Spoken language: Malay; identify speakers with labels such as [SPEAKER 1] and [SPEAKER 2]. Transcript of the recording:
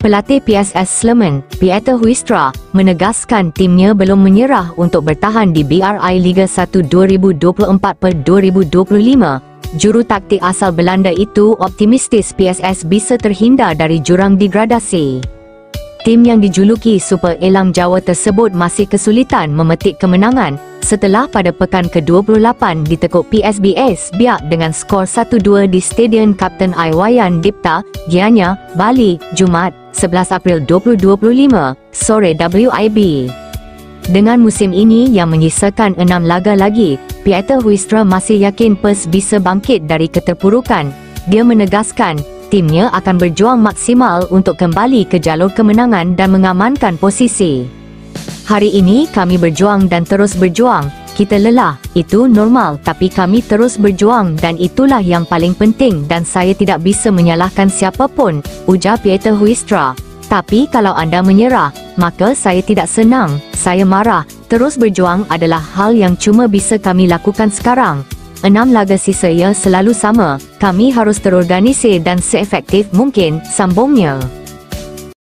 [SPEAKER 1] Pelatih PSS Sleman, Pieter Huistra, menegaskan timnya belum menyerah untuk bertahan di BRI Liga 1 2024-2025. Juru taktik asal Belanda itu optimistis PSS bisa terhindar dari jurang degradasi. Tim yang dijuluki Super Elang Jawa tersebut masih kesulitan memetik kemenangan setelah pada pekan ke-28 ditekuk PSBS Biak dengan skor 1-2 di Stadion Kapten Iwayan Dipta, Gianyar, Bali, Jumaat, 11 April 2025, sore WIB. Dengan musim ini yang menyisakan 6 laga lagi, Pieter Huistra masih yakin Pers bisa bangkit dari keterpurukan. Dia menegaskan, timnya akan berjuang maksimal untuk kembali ke jalur kemenangan dan mengamankan posisi. Hari ini kami berjuang dan terus berjuang. Kita lelah, itu normal, tapi kami terus berjuang dan itulah yang paling penting dan saya tidak bisa menyalahkan siapapun, ujar Pieter Huistra. Tapi kalau anda menyerah, maka saya tidak senang, saya marah. Terus berjuang adalah hal yang cuma bisa kami lakukan sekarang. 6 laga sisa selalu sama, kami harus terorganisir dan seefektif mungkin, sambungnya.